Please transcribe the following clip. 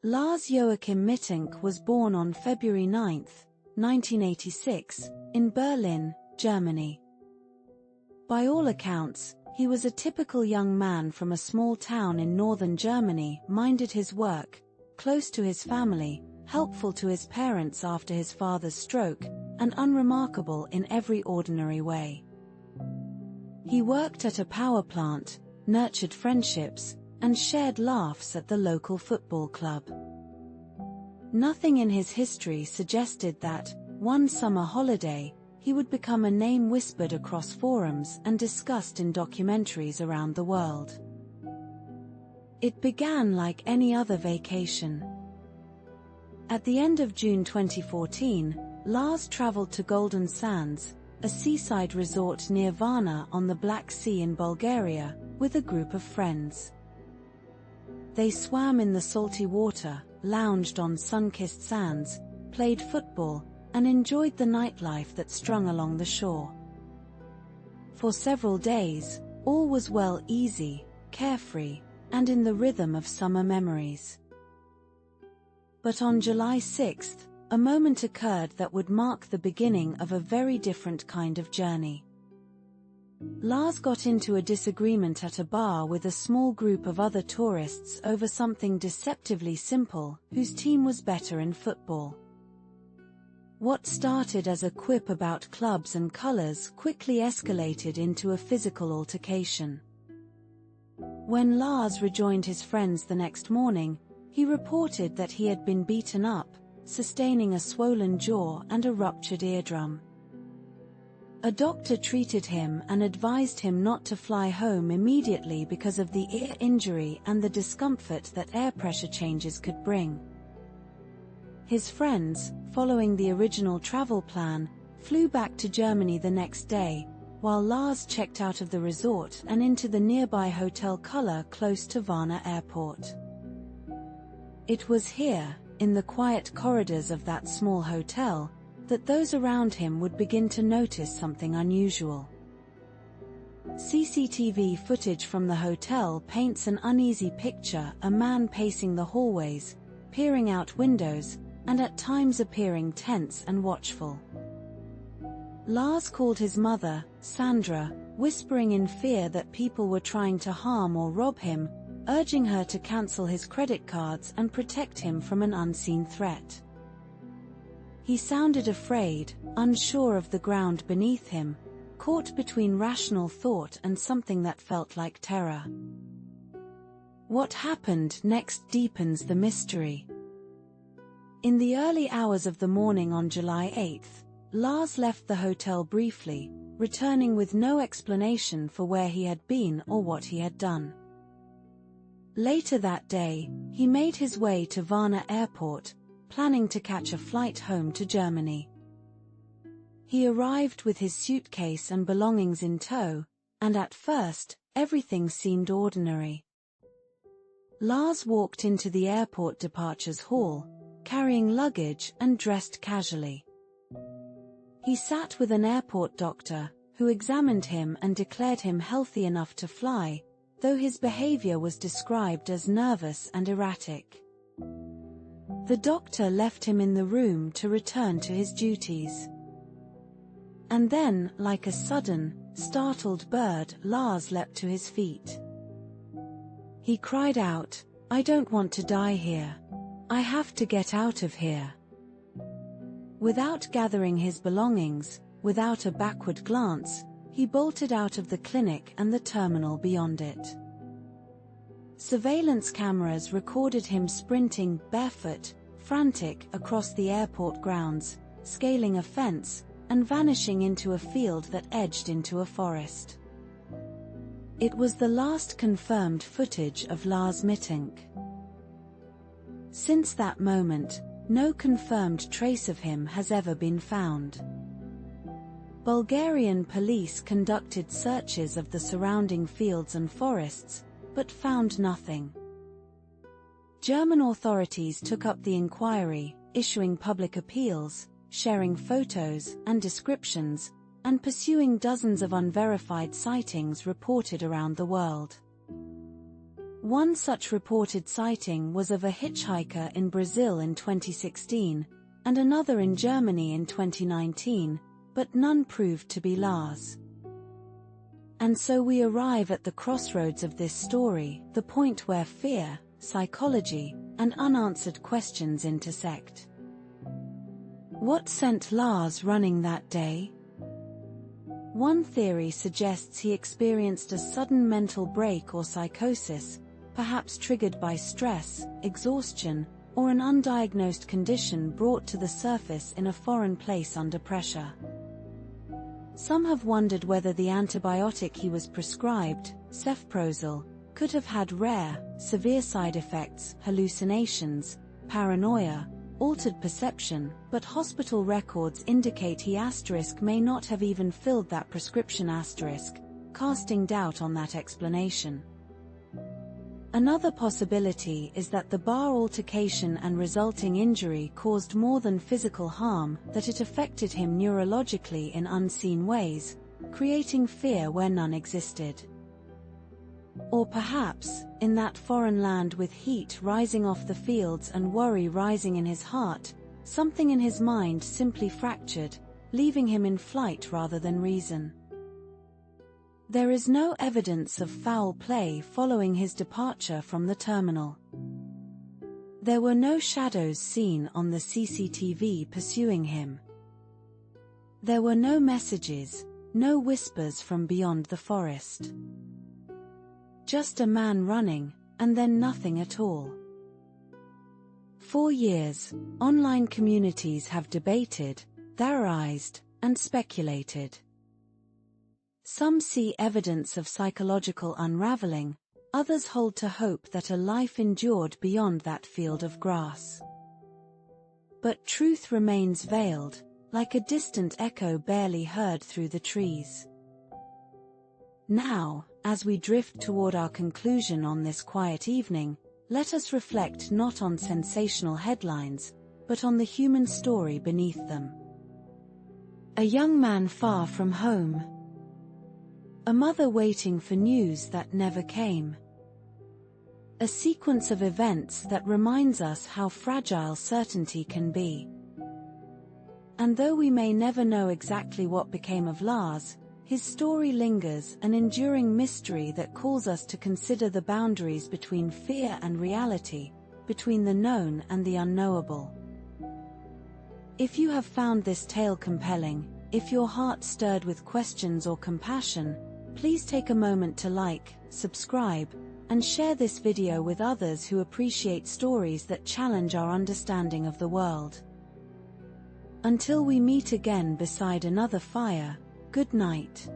Lars Joachim Mittank was born on February 9, 1986, in Berlin, Germany. By all accounts, he was a typical young man from a small town in northern Germany, minded his work, close to his family, helpful to his parents after his father's stroke, and unremarkable in every ordinary way. He worked at a power plant, nurtured friendships, and shared laughs at the local football club. Nothing in his history suggested that, one summer holiday, he would become a name whispered across forums and discussed in documentaries around the world. It began like any other vacation. At the end of June 2014, Lars traveled to Golden Sands, a seaside resort near Varna on the Black Sea in Bulgaria, with a group of friends. They swam in the salty water, lounged on sun-kissed sands, played football, and enjoyed the nightlife that strung along the shore. For several days, all was well, easy, carefree, and in the rhythm of summer memories. But on July 6, a moment occurred that would mark the beginning of a very different kind of journey. Lars got into a disagreement at a bar with a small group of other tourists over something deceptively simple, whose team was better in football. What started as a quip about clubs and colors quickly escalated into a physical altercation. When Lars rejoined his friends the next morning, he reported that he had been beaten up, sustaining a swollen jaw and a ruptured eardrum. A doctor treated him and advised him not to fly home immediately because of the ear injury and the discomfort that air pressure changes could bring. His friends, following the original travel plan, flew back to Germany the next day, while Lars checked out of the resort and into the nearby Hotel Color close to Varna Airport. It was here, in the quiet corridors of that small hotel, that those around him would begin to notice something unusual. CCTV footage from the hotel paints an uneasy picture: a man pacing the hallways, peering out windows, and at times appearing tense and watchful. Lars called his mother, Sandra, whispering in fear that people were trying to harm or rob him, urging her to cancel his credit cards and protect him from an unseen threat. He sounded afraid, unsure of the ground beneath him, caught between rational thought and something that felt like terror. What happened next deepens the mystery. In the early hours of the morning on July 8, Lars left the hotel briefly, returning with no explanation for where he had been or what he had done. Later that day, he made his way to Varna Airport, planning to catch a flight home to Germany. He arrived with his suitcase and belongings in tow, and at first, everything seemed ordinary. Lars walked into the airport departures hall, carrying luggage and dressed casually. He sat with an airport doctor, who examined him and declared him healthy enough to fly, though his behavior was described as nervous and erratic. The doctor left him in the room to return to his duties. And then, like a sudden, startled bird, Lars leapt to his feet. He cried out, "I don't want to die here. I have to get out of here." Without gathering his belongings, without a backward glance, he bolted out of the clinic and the terminal beyond it. Surveillance cameras recorded him sprinting, barefoot, frantic, across the airport grounds, scaling a fence, and vanishing into a field that edged into a forest. It was the last confirmed footage of Lars Mittank. Since that moment, no confirmed trace of him has ever been found. Bulgarian police conducted searches of the surrounding fields and forests, but found nothing. German authorities took up the inquiry, issuing public appeals, sharing photos and descriptions, and pursuing dozens of unverified sightings reported around the world. One such reported sighting was of a hitchhiker in Brazil in 2016, and another in Germany in 2019, but none proved to be Lars. And so we arrive at the crossroads of this story, the point where fear, psychology, and unanswered questions intersect. What sent Lars running that day? One theory suggests he experienced a sudden mental break or psychosis, perhaps triggered by stress, exhaustion, or an undiagnosed condition brought to the surface in a foreign place under pressure. Some have wondered whether the antibiotic he was prescribed, cefprozil, could have had rare, severe side effects, hallucinations, paranoia, altered perception, but hospital records indicate he may not have even filled that prescription, casting doubt on that explanation. Another possibility is that the bar altercation and resulting injury caused more than physical harm, that it affected him neurologically in unseen ways, creating fear where none existed. Or perhaps, in that foreign land with heat rising off the fields and worry rising in his heart, something in his mind simply fractured, leaving him in flight rather than reason. There is no evidence of foul play following his departure from the terminal. There were no shadows seen on the CCTV pursuing him. There were no messages, no whispers from beyond the forest. Just a man running, and then nothing at all. For years, online communities have debated, theorized, and speculated. Some see evidence of psychological unraveling, others hold to hope that a life endured beyond that field of grass. But truth remains veiled, like a distant echo barely heard through the trees. Now, as we drift toward our conclusion on this quiet evening, let us reflect not on sensational headlines, but on the human story beneath them. A young man far from home. A mother waiting for news that never came. A sequence of events that reminds us how fragile certainty can be. And though we may never know exactly what became of Lars, his story lingers, an enduring mystery that calls us to consider the boundaries between fear and reality, between the known and the unknowable. If you have found this tale compelling, if your heart stirred with questions or compassion, please take a moment to like, subscribe, and share this video with others who appreciate stories that challenge our understanding of the world. Until we meet again beside another fire, good night.